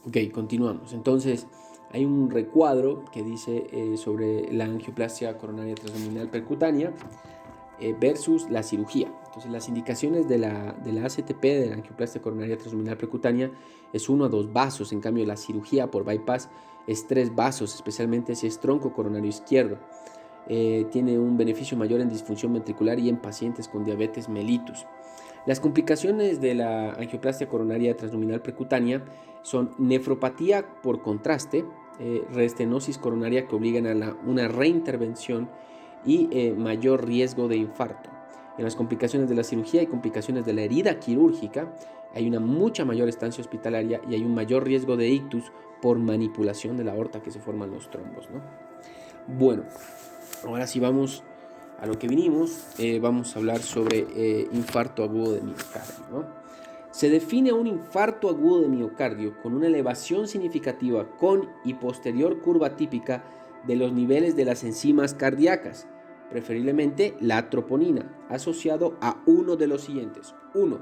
Ok, continuamos. Entonces, hay un recuadro que dice sobre la angioplastia coronaria transabdominal percutánea versus la cirugía. Entonces, las indicaciones de la ACTP, de la angioplastia coronaria transabdominal percutánea, es 1 a 2 vasos. En cambio, la cirugía por bypass es 3 vasos, especialmente si es tronco coronario izquierdo. Tiene un beneficio mayor en disfunción ventricular y en pacientes con diabetes mellitus. Las complicaciones de la angioplastia coronaria transluminal percutánea son nefropatía por contraste, reestenosis coronaria que obligan a una reintervención y mayor riesgo de infarto. En las complicaciones de la cirugía y complicaciones de la herida quirúrgica hay una mucha mayor estancia hospitalaria y hay un mayor riesgo de ictus por manipulación de la aorta que se forman los trombos, ¿no? Bueno, ahora sí vamos a lo que vinimos, vamos a hablar sobre infarto agudo de miocardio, ¿no? Se define un infarto agudo de miocardio con una elevación significativa con y posterior curva típica de los niveles de las enzimas cardíacas, preferiblemente la troponina, asociado a uno de los siguientes. 1.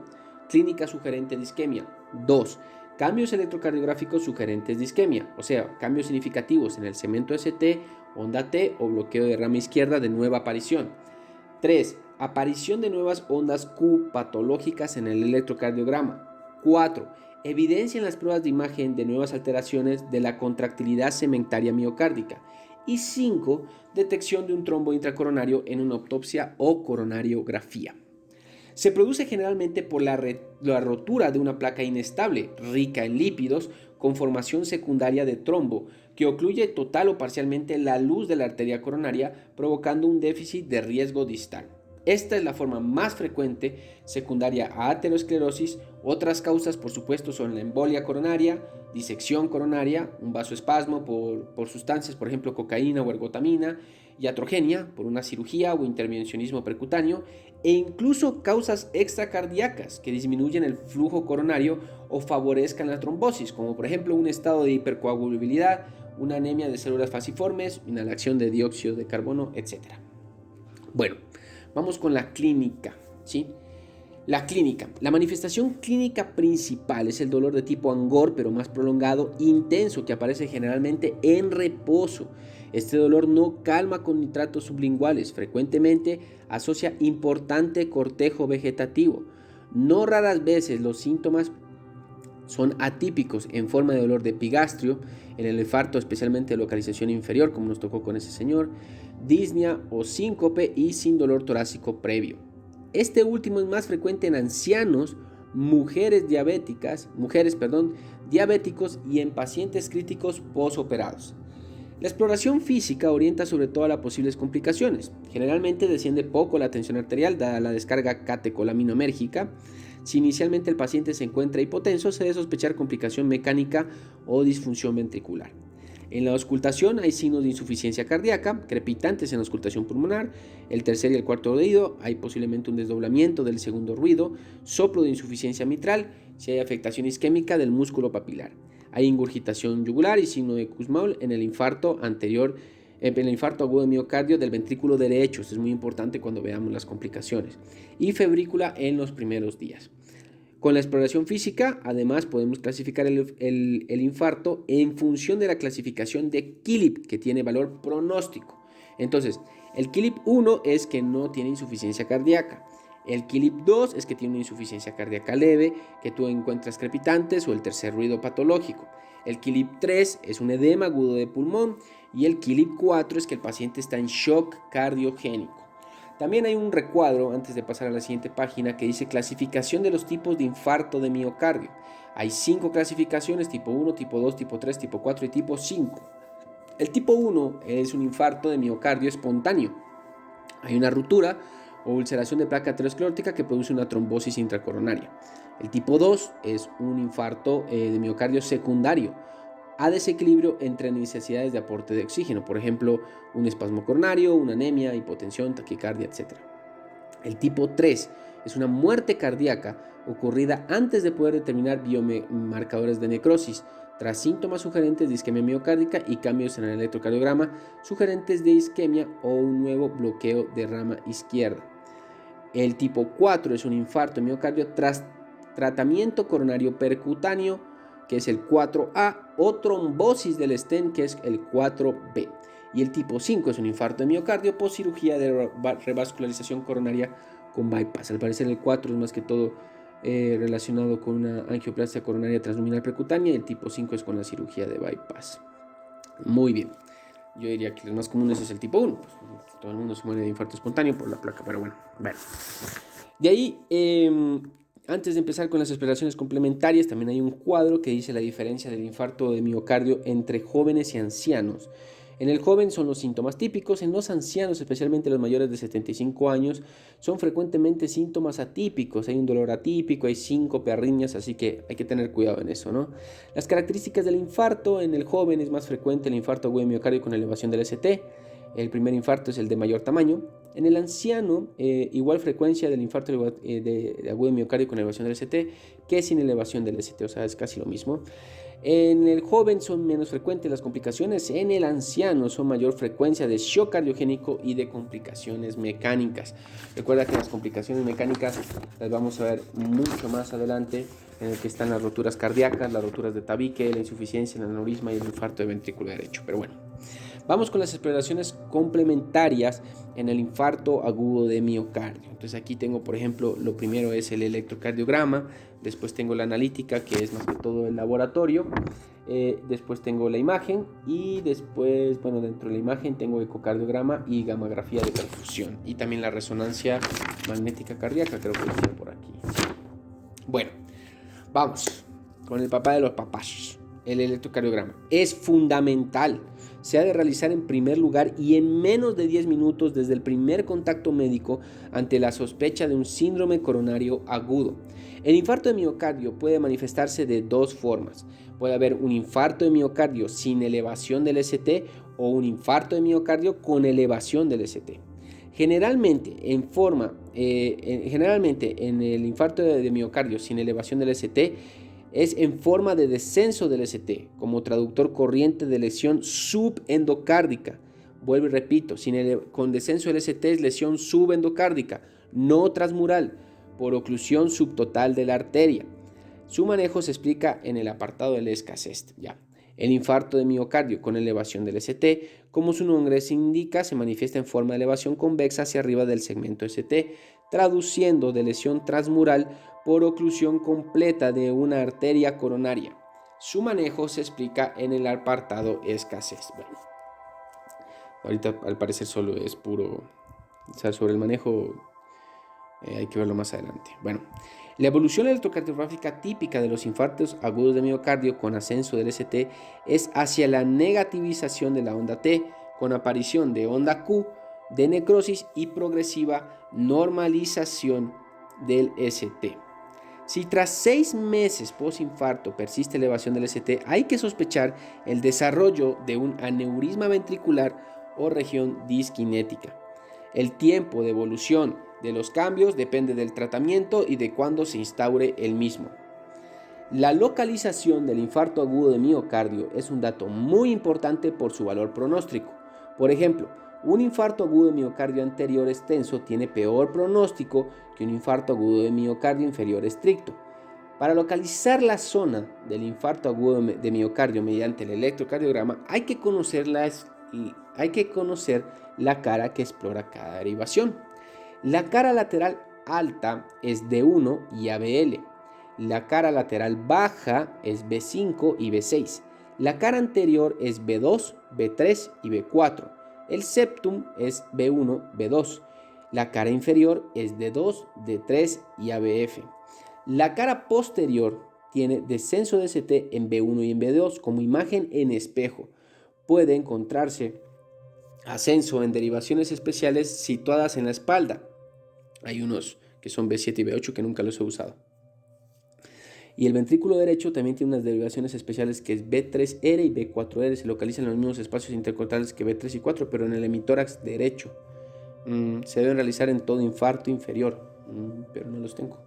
Clínica sugerente de isquemia. 2. Cambios electrocardiográficos sugerentes de isquemia, o sea, cambios significativos en el segmento ST, onda T o bloqueo de rama izquierda de nueva aparición. 3. Aparición de nuevas ondas Q patológicas en el electrocardiograma. 4. Evidencia en las pruebas de imagen de nuevas alteraciones de la contractilidad segmentaria miocárdica. Y 5. Detección de un trombo intracoronario en una autopsia o coronariografía. Se produce generalmente por la rotura de una placa inestable, rica en lípidos, con formación secundaria de trombo, que ocluye total o parcialmente la luz de la arteria coronaria, provocando un déficit de riesgo distal. Esta es la forma más frecuente secundaria a aterosclerosis. Otras causas, por supuesto, son la embolia coronaria, disección coronaria, un vasoespasmo por sustancias, por ejemplo, cocaína o ergotamina, iatrogenia, por una cirugía o intervencionismo percutáneo, e incluso causas extracardíacas que disminuyen el flujo coronario o favorezcan la trombosis, como por ejemplo un estado de hipercoagulabilidad, una anemia de células falciformes, inhalación de dióxido de carbono, etc. Bueno, vamos con la clínica, ¿sí? La clínica. La manifestación clínica principal es el dolor de tipo angor, pero más prolongado, intenso, que aparece generalmente en reposo. Este dolor no calma con nitratos sublinguales, frecuentemente asocia importante cortejo vegetativo. No raras veces los síntomas son atípicos en forma de dolor de epigastrio, en el infarto especialmente de localización inferior, como nos tocó con ese señor, disnea o síncope y sin dolor torácico previo. Este último es más frecuente en ancianos, mujeres diabéticos y en pacientes críticos posoperados. La exploración física orienta sobre todo a las posibles complicaciones. Generalmente desciende poco la tensión arterial dada la descarga catecolaminérgica. Si inicialmente el paciente se encuentra hipotenso, se debe sospechar complicación mecánica o disfunción ventricular. En la auscultación hay signos de insuficiencia cardíaca, crepitantes en la auscultación pulmonar, el tercer y el cuarto oído, hay posiblemente un desdoblamiento del segundo ruido, soplo de insuficiencia mitral, si hay afectación isquémica del músculo papilar. Hay ingurgitación yugular y signo de Kussmaul en el infarto agudo de miocardio del ventrículo derecho. Esto es muy importante cuando veamos las complicaciones. Y febrícula en los primeros días. Con la exploración física, además, podemos clasificar el infarto en función de la clasificación de Killip, que tiene valor pronóstico. Entonces, el Killip 1 es que no tiene insuficiencia cardíaca. El Killip 2 es que tiene una insuficiencia cardíaca leve, que tú encuentras crepitantes o el tercer ruido patológico. El Killip 3 es un edema agudo de pulmón y el Killip 4 es que el paciente está en shock cardiogénico. También hay un recuadro, antes de pasar a la siguiente página, que dice clasificación de los tipos de infarto de miocardio. Hay 5 clasificaciones, tipo 1, tipo 2, tipo 3, tipo 4 y tipo 5. El tipo 1 es un infarto de miocardio espontáneo. Hay una ruptura o ulceración de placa aterosclerótica que produce una trombosis intracoronaria. El tipo 2 es un infarto de miocardio secundario a desequilibrio entre necesidades de aporte de oxígeno, por ejemplo, un espasmo coronario, una anemia, hipotensión, taquicardia, etc. El tipo 3 es una muerte cardíaca ocurrida antes de poder determinar biomarcadores de necrosis, tras síntomas sugerentes de isquemia miocárdica y cambios en el electrocardiograma sugerentes de isquemia o un nuevo bloqueo de rama izquierda. El tipo 4 es un infarto de miocardio tras tratamiento coronario percutáneo que es el 4A, o trombosis del stent, que es el 4B. Y el tipo 5 es un infarto de miocardio post cirugía de revascularización coronaria con bypass. Al parecer el 4 es más que todo relacionado con una angioplastia coronaria transluminal percutánea, y el tipo 5 es con la cirugía de bypass. Muy bien. Yo diría que los más comunes es el tipo 1. Pues, todo el mundo se muere de infarto espontáneo por la placa, pero bueno. De ahí, antes de empezar con las exploraciones complementarias, también hay un cuadro que dice la diferencia del infarto de miocardio entre jóvenes y ancianos. En el joven son los síntomas típicos, en los ancianos, especialmente los mayores de 75 años, son frecuentemente síntomas atípicos. Hay un dolor atípico, hay síncope, arritmias, así que hay que tener cuidado en eso, ¿no? Las características del infarto: en el joven es más frecuente el infarto agudo de miocardio con elevación del ST. El primer infarto es el de mayor tamaño. En el anciano, igual frecuencia del infarto de agudo de miocardio con elevación del ST que sin elevación del ST, o sea, es casi lo mismo. En el joven son menos frecuentes las complicaciones, en el anciano son mayor frecuencia de shock cardiogénico y de complicaciones mecánicas. Recuerda que las complicaciones mecánicas las vamos a ver mucho más adelante, en el que están las roturas cardíacas, las roturas de tabique, la insuficiencia, el aneurisma y el infarto de ventrículo derecho. Pero bueno, vamos con las exploraciones complementarias en el infarto agudo de miocardio. Entonces aquí tengo, por ejemplo, lo primero es el electrocardiograma, después tengo la analítica, que es más que todo el laboratorio, después tengo la imagen, y después, bueno, dentro de la imagen tengo ecocardiograma y gamografía de perfusión, y también la resonancia magnética cardíaca, creo que lo tengo por aquí. Bueno, vamos con el papá de los papás. El electrocardiograma es fundamental. Se ha de realizar en primer lugar y en menos de 10 minutos desde el primer contacto médico ante la sospecha de un síndrome coronario agudo. El infarto de miocardio puede manifestarse de dos formas. Puede haber un infarto de miocardio sin elevación del ST o un infarto de miocardio con elevación del ST. Generalmente en el infarto de miocardio sin elevación del ST es en forma de descenso del ST, como traductor corriente de lesión subendocárdica. Vuelvo y repito, con descenso del ST es lesión subendocárdica, no transmural, por oclusión subtotal de la arteria. Su manejo se explica en el apartado del escasez. Ya. El infarto de miocardio con elevación del ST, como su nombre se indica, se manifiesta en forma de elevación convexa hacia arriba del segmento ST, traduciendo de lesión transmural por oclusión completa de una arteria coronaria. Su manejo se explica en el apartado escasez. Bueno, ahorita al parecer solo es puro, o sea, sobre el manejo hay que verlo más adelante. Bueno, la evolución electrocardiográfica típica de los infartos agudos de miocardio con ascenso del ST es hacia la negativización de la onda T, con aparición de onda Q, de necrosis y progresiva normalización del ST. Si tras 6 meses posinfarto persiste elevación del ST, hay que sospechar el desarrollo de un aneurisma ventricular o región disquinética. El tiempo de evolución de los cambios depende del tratamiento y de cuándo se instaure el mismo. La localización del infarto agudo de miocardio es un dato muy importante por su valor pronóstico. Por ejemplo, un infarto agudo de miocardio anterior extenso tiene peor pronóstico que un infarto agudo de miocardio inferior estricto. Para localizar la zona del infarto agudo de miocardio mediante el electrocardiograma hay que conocer la cara que explora cada derivación. La cara lateral alta es D1 y ABL. La cara lateral baja es B5 y B6. La cara anterior es B2, B3 y B4. El septum es B1, B2. La cara inferior es D2, D3 y ABF. La cara posterior tiene descenso de ST en B1 y en B2 como imagen en espejo. Puede encontrarse ascenso en derivaciones especiales situadas en la espalda. Hay unos que son B7 y B8 que nunca los he usado. Y el ventrículo derecho también tiene unas derivaciones especiales que es B3R y B4R. Se localizan en los mismos espacios intercortales que B3 y 4, pero en el hemitórax derecho. Se deben realizar en todo infarto inferior, pero no los tengo.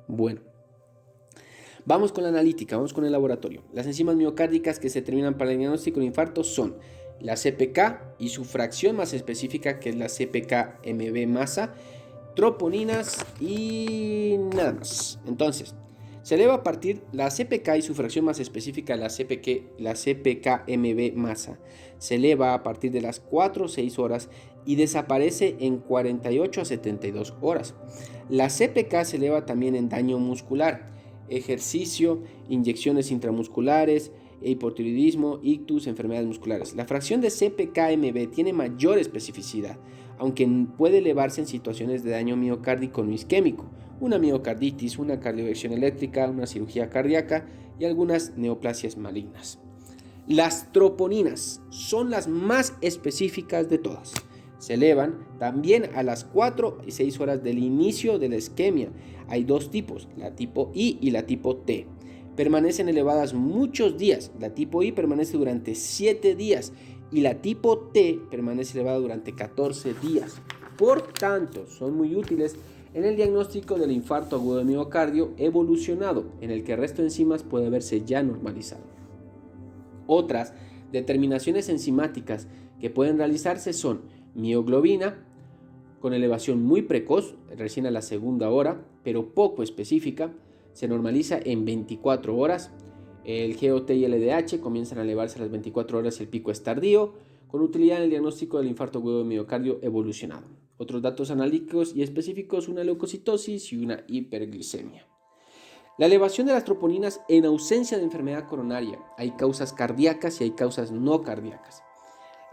Bueno, vamos con la analítica, vamos con el laboratorio. Las enzimas miocárdicas que se determinan para el diagnóstico de infarto son la CPK y su fracción más específica, que es la CPK-MB masa, troponinas y nada más. Entonces, Se eleva a partir la CPK y su fracción más específica, la CPK-MB masa. Se eleva a partir de las 4 o 6 horas y desaparece en 48 a 72 horas. La CPK se eleva también en daño muscular, ejercicio, inyecciones intramusculares, hipotiroidismo, ictus, enfermedades musculares. La fracción de CPK-MB tiene mayor especificidad, aunque puede elevarse en situaciones de daño miocárdico no isquémico, una miocarditis, una cardiovección eléctrica, una cirugía cardíaca y algunas neoplasias malignas. Las troponinas son las más específicas de todas. Se elevan también a las 4 y 6 horas del inicio de la isquemia. Hay dos tipos, la tipo I y la tipo T. Permanecen elevadas muchos días. La tipo I permanece durante 7 días y la tipo T permanece elevada durante 14 días. Por tanto, son muy útiles en el diagnóstico del infarto agudo de miocardio evolucionado, en el que el resto de enzimas puede verse ya normalizado. Otras determinaciones enzimáticas que pueden realizarse son mioglobina, con elevación muy precoz, recién a la segunda hora, pero poco específica, se normaliza en 24 horas. El GOT y el LDH comienzan a elevarse a las 24 horas y el pico es tardío, con utilidad en el diagnóstico del infarto agudo de miocardio evolucionado. Otros datos analíticos y específicos, una leucocitosis y una hiperglicemia. La elevación de las troponinas en ausencia de enfermedad coronaria. Hay causas cardíacas y hay causas no cardíacas.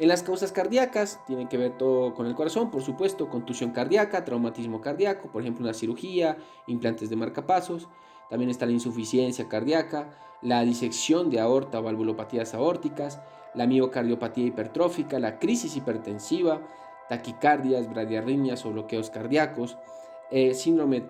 En las causas cardíacas tienen que ver todo con el corazón, por supuesto, contusión cardíaca, traumatismo cardíaco, por ejemplo una cirugía, implantes de marcapasos. También está la insuficiencia cardíaca, la disección de aorta o valvulopatías aórticas, la miocardiopatía hipertrófica, la crisis hipertensiva, taquicardias, bradiarritmias o bloqueos cardíacos, síndrome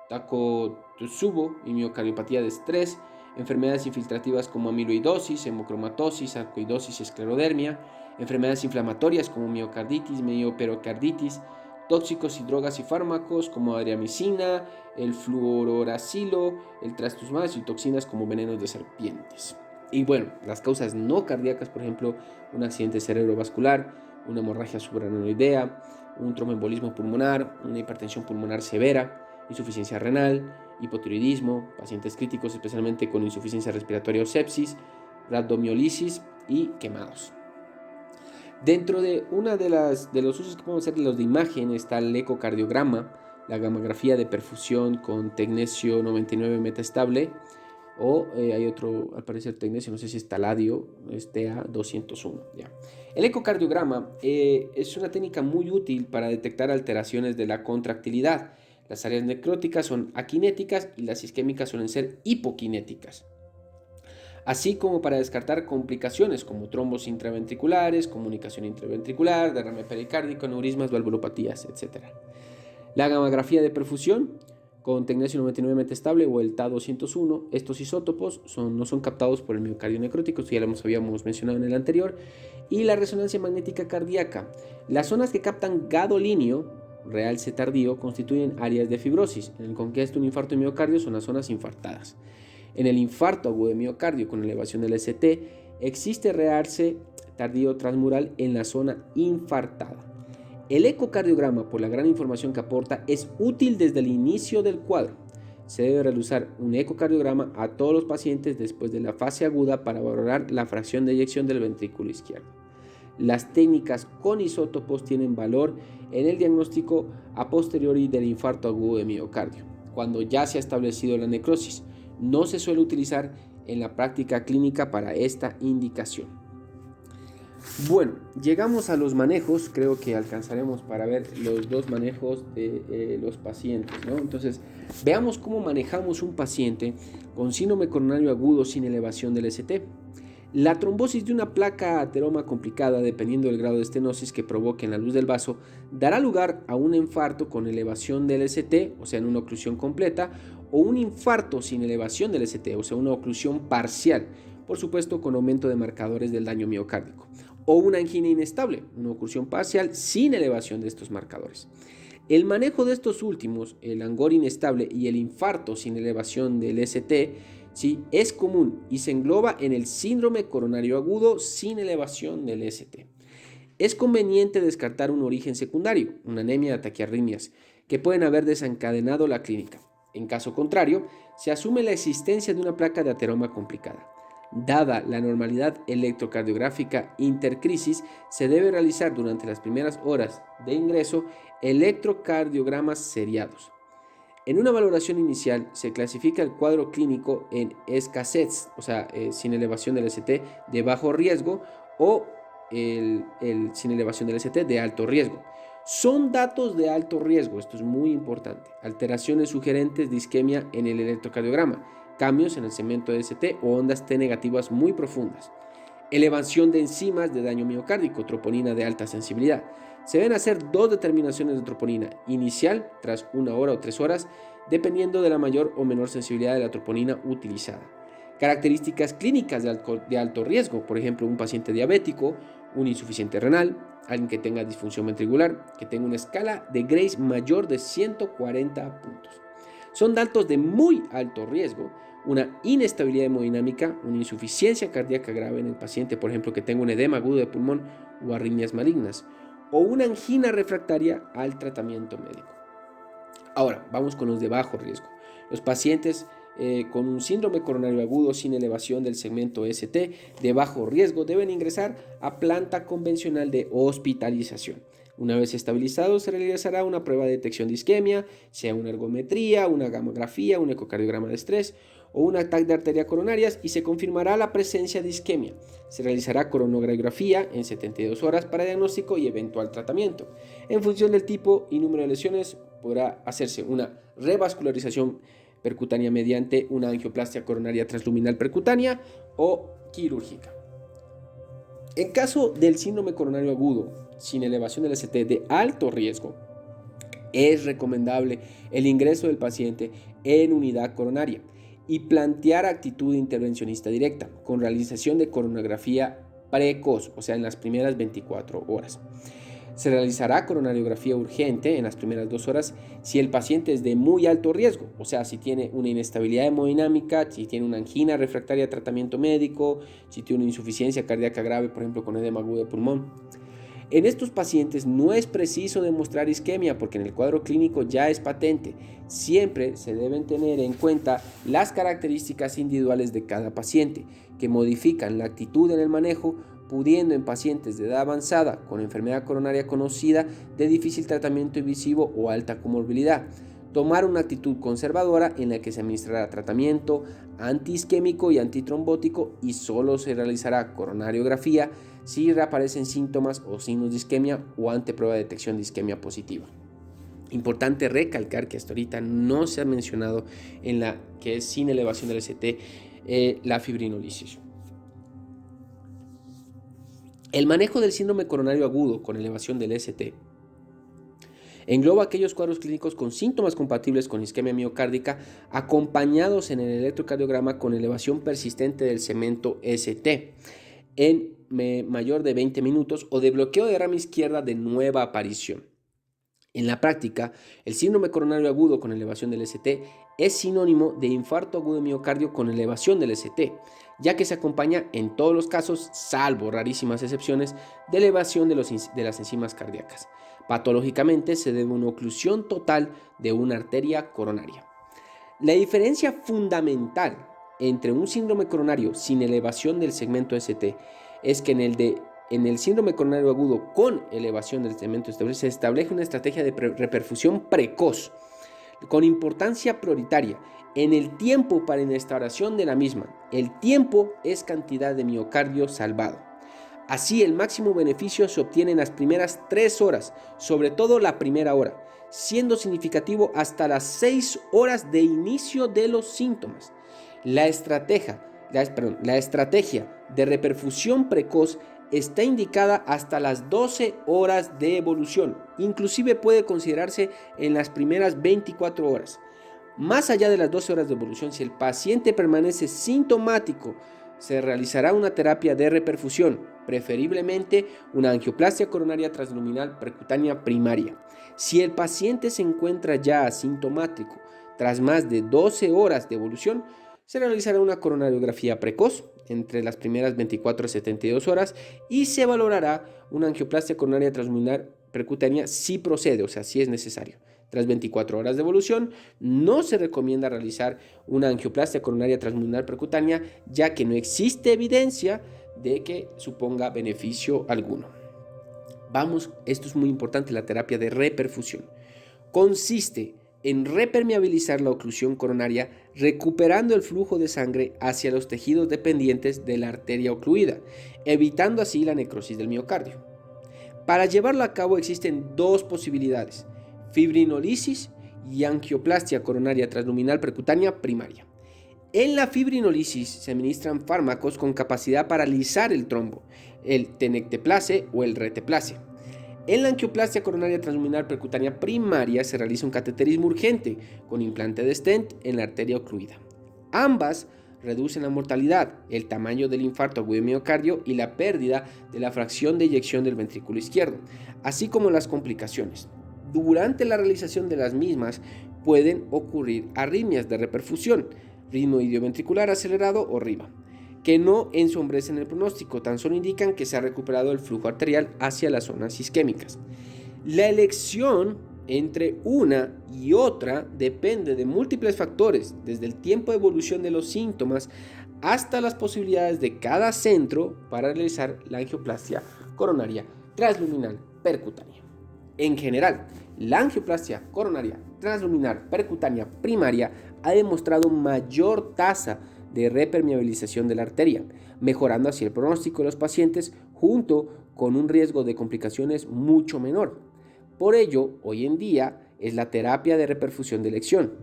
Takotsubo y miocardiopatía de estrés, enfermedades infiltrativas como amiloidosis, hemocromatosis, sarcoidosis y esclerodermia, enfermedades inflamatorias como miocarditis, mioperocarditis, tóxicos y drogas y fármacos como adriamicina, el fluororacilo, el trastuzumab y toxinas como venenos de serpientes. Y bueno, las causas no cardíacas, por ejemplo, un accidente cerebrovascular, una hemorragia suprarrenaloidea, un tromboembolismo pulmonar, una hipertensión pulmonar severa, insuficiencia renal, hipotiroidismo, pacientes críticos especialmente con insuficiencia respiratoria o sepsis, rhabdomiólisis y quemados. Dentro de una de los usos que podemos hacer de los de imagen está el ecocardiograma, la gamografía de perfusión con tecnesio 99 metaestable, o hay otro, al parecer tecnesio, no sé si es taladio, es TA201. Ya. El ecocardiograma es una técnica muy útil para detectar alteraciones de la contractilidad. Las áreas necróticas son aquinéticas y las isquémicas suelen ser hipoquinéticas, así como para descartar complicaciones como trombos intraventriculares, comunicación intraventricular, derrame pericárdico, aneurismas, valvulopatías, etc. La gamografía de perfusión con tecnesio 99 metaestable o el TA201, estos isótopos no son captados por el miocardio necrótico, esto ya lo habíamos mencionado en el anterior, y la resonancia magnética cardíaca. Las zonas que captan gadolínio, realce tardío, constituyen áreas de fibrosis. En el contexto de un infarto de miocardio son las zonas infartadas. En el infarto agudo de miocardio con elevación del ST, existe realce tardío transmural en la zona infartada. El ecocardiograma, por la gran información que aporta, es útil desde el inicio del cuadro. Se debe realizar un ecocardiograma a todos los pacientes después de la fase aguda para valorar la fracción de eyección del ventrículo izquierdo. Las técnicas con isótopos tienen valor en el diagnóstico a posteriori del infarto agudo de miocardio, cuando ya se ha establecido la necrosis. No se suele utilizar en la práctica clínica para esta indicación. Bueno, llegamos a los manejos, creo que alcanzaremos para ver los dos manejos de los pacientes, ¿no? Entonces, veamos cómo manejamos un paciente con síndrome coronario agudo sin elevación del ST. La trombosis de una placa ateroma complicada, dependiendo del grado de estenosis que provoque en la luz del vaso, dará lugar a un infarto con elevación del ST, o sea, en una oclusión completa, o un infarto sin elevación del ST, o sea, una oclusión parcial, por supuesto con aumento de marcadores del daño miocárdico, o una angina inestable, una oclusión parcial sin elevación de estos marcadores. El manejo de estos últimos, el angor inestable y el infarto sin elevación del ST, ¿sí?, es común y se engloba en el síndrome coronario agudo sin elevación del ST. Es conveniente descartar un origen secundario, una anemia de taquiarritmias, que pueden haber desencadenado la clínica. En caso contrario, se asume la existencia de una placa de ateroma complicada. Dada la normalidad electrocardiográfica intercrisis, se debe realizar durante las primeras horas de ingreso electrocardiogramas seriados. En una valoración inicial se clasifica el cuadro clínico en escasez, o sea, sin elevación del ST de bajo riesgo o sin elevación del ST de alto riesgo. Son datos de alto riesgo, esto es muy importante. Alteraciones sugerentes de isquemia en el electrocardiograma, cambios en el segmento de ST o ondas T negativas muy profundas. Elevación de enzimas de daño miocárdico, troponina de alta sensibilidad. Se deben hacer 2 determinaciones de troponina inicial tras 1 hora o 3 horas, dependiendo de la mayor o menor sensibilidad de la troponina utilizada. Características clínicas de alto riesgo, por ejemplo, un paciente diabético, un insuficiente renal, alguien que tenga disfunción ventricular, que tenga una escala de Grace mayor de 140 puntos. Son datos de muy alto riesgo, una inestabilidad hemodinámica, una insuficiencia cardíaca grave en el paciente, por ejemplo, que tenga un edema agudo de pulmón o arritmias malignas, o una angina refractaria al tratamiento médico. Ahora, vamos con los de bajo riesgo. Los pacientes con un síndrome coronario agudo sin elevación del segmento ST de bajo riesgo deben ingresar a planta convencional de hospitalización. Una vez estabilizado, se realizará una prueba de detección de isquemia, sea una ergometría, una gamografía, un ecocardiograma de estrés o un ataque de arterias coronarias y se confirmará la presencia de isquemia. Se realizará coronografía en 72 horas para diagnóstico y eventual tratamiento. En función del tipo y número de lesiones, podrá hacerse una revascularización percutánea mediante una angioplastia coronaria transluminal percutánea o quirúrgica. En caso del síndrome coronario agudo sin elevación del ST de alto riesgo, es recomendable el ingreso del paciente en unidad coronaria y plantear actitud intervencionista directa con realización de coronografía precoz, o sea, en las primeras 24 horas. Se realizará coronariografía urgente en las primeras 2 horas si el paciente es de muy alto riesgo, o sea, si tiene una inestabilidad hemodinámica, si tiene una angina refractaria a tratamiento médico, si tiene una insuficiencia cardíaca grave, por ejemplo, con edema agudo de pulmón. En estos pacientes no es preciso demostrar isquemia porque en el cuadro clínico ya es patente. Siempre se deben tener en cuenta las características individuales de cada paciente que modifican la actitud en el manejo, pudiendo en pacientes de edad avanzada con enfermedad coronaria conocida de difícil tratamiento invasivo o alta comorbilidad, tomar una actitud conservadora en la que se administrará tratamiento antiisquémico y antitrombótico y solo se realizará coronariografía si reaparecen síntomas o signos de isquemia o ante prueba de detección de isquemia positiva. Importante recalcar que hasta ahorita no se ha mencionado en la que es sin elevación del ST la fibrinolisis. El manejo del síndrome coronario agudo con elevación del ST engloba aquellos cuadros clínicos con síntomas compatibles con isquemia miocárdica acompañados en el electrocardiograma con elevación persistente del segmento ST en mayor de 20 minutos o de bloqueo de rama izquierda de nueva aparición. En la práctica, el síndrome coronario agudo con elevación del ST es sinónimo de infarto agudo de miocardio con elevación del ST, ya que se acompaña en todos los casos, salvo rarísimas excepciones, de elevación de las enzimas cardíacas. Patológicamente se debe a una oclusión total de una arteria coronaria. La diferencia fundamental entre un síndrome coronario sin elevación del segmento ST es que en el síndrome coronario agudo con elevación del segmento ST se establece una estrategia de reperfusión precoz con importancia prioritaria en el tiempo para instauración de la misma. El tiempo es cantidad de miocardio salvado. Así, el máximo beneficio se obtiene en las primeras 3 horas, sobre todo la primera hora, siendo significativo hasta las 6 horas de inicio de los síntomas. La estrategia de reperfusión precoz está indicada hasta las 12 horas de evolución, inclusive puede considerarse en las primeras 24 horas. Más allá de las 12 horas de evolución, si el paciente permanece sintomático, se realizará una terapia de reperfusión, preferiblemente una angioplastia coronaria transluminal percutánea primaria. Si el paciente se encuentra ya asintomático tras más de 12 horas de evolución, se realizará una coronariografía precoz entre las primeras 24 a 72 horas y se valorará una angioplastia coronaria transluminal percutánea si procede, o sea, si es necesario. Tras 24 horas de evolución, no se recomienda realizar una angioplastia coronaria transluminal percutánea, ya que no existe evidencia de que suponga beneficio alguno. Vamos, esto es muy importante, la terapia de reperfusión. Consiste en repermeabilizar la oclusión coronaria, recuperando el flujo de sangre hacia los tejidos dependientes de la arteria ocluida, evitando así la necrosis del miocardio. Para llevarlo a cabo existen dos posibilidades: fibrinolisis y angioplastia coronaria transluminal percutánea primaria. En la fibrinolisis se administran fármacos con capacidad para alisar el trombo, el tenecteplase o el reteplase. En la angioplastia coronaria transluminal percutánea primaria se realiza un cateterismo urgente con implante de stent en la arteria ocluida. Ambas reducen la mortalidad, el tamaño del infarto agudo de miocardio y la pérdida de la fracción de eyección del ventrículo izquierdo, así como las complicaciones. Durante la realización de las mismas pueden ocurrir arritmias de reperfusión, ritmo idioventricular acelerado o RIVA, que no ensombrecen el pronóstico, tan solo indican que se ha recuperado el flujo arterial hacia las zonas isquémicas. La elección entre una y otra depende de múltiples factores, desde el tiempo de evolución de los síntomas hasta las posibilidades de cada centro para realizar la angioplastia coronaria transluminal percutánea. En general, la angioplastia coronaria transluminal percutánea primaria ha demostrado mayor tasa de repermeabilización de la arteria, mejorando así el pronóstico de los pacientes junto con un riesgo de complicaciones mucho menor. Por ello, hoy en día es la terapia de reperfusión de elección.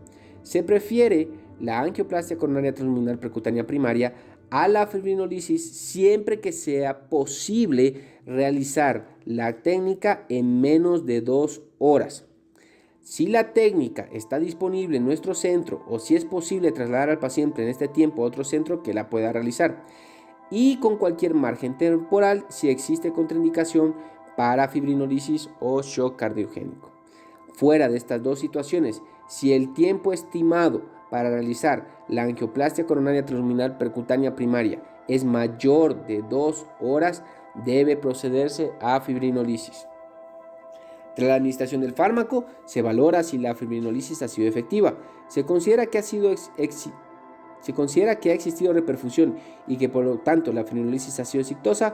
Se prefiere la angioplastia coronaria transluminal percutánea primaria a la fibrinolisis siempre que sea posible realizar la técnica en menos de 2 horas. Si la técnica está disponible en nuestro centro o si es posible trasladar al paciente en este tiempo a otro centro que la pueda realizar, y con cualquier margen temporal si existe contraindicación para fibrinolisis o shock cardiogénico. Fuera de estas dos situaciones, si el tiempo estimado para realizar la angioplastia coronaria transluminal percutánea primaria es mayor de 2 horas, debe procederse a fibrinolisis. Tras la administración del fármaco, se valora si la fibrinolisis ha sido efectiva. Se considera que ha existido reperfusión y que por lo tanto la fibrinolisis ha sido exitosa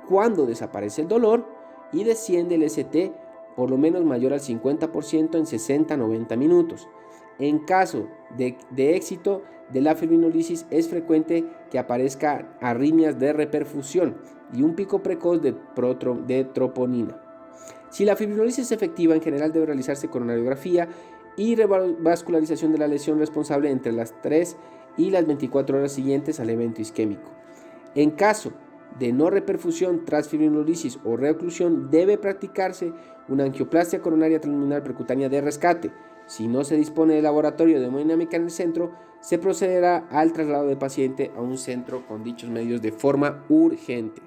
cuando desaparece el dolor y desciende el ST por lo menos mayor al 50% en 60-90 minutos. En caso de éxito de la fibrinolisis es frecuente que aparezcan arritmias de reperfusión y un pico precoz de troponina. Si la fibrinolisis es efectiva, en general debe realizarse coronariografía y revascularización de la lesión responsable entre las 3 y las 24 horas siguientes al evento isquémico. En caso de no reperfusión tras fibrinolisis o reoclusión, debe practicarse una angioplastia coronaria transluminal percutánea de rescate. Si no se dispone de laboratorio de hemodinámica en el centro, se procederá al traslado del paciente a un centro con dichos medios de forma urgente.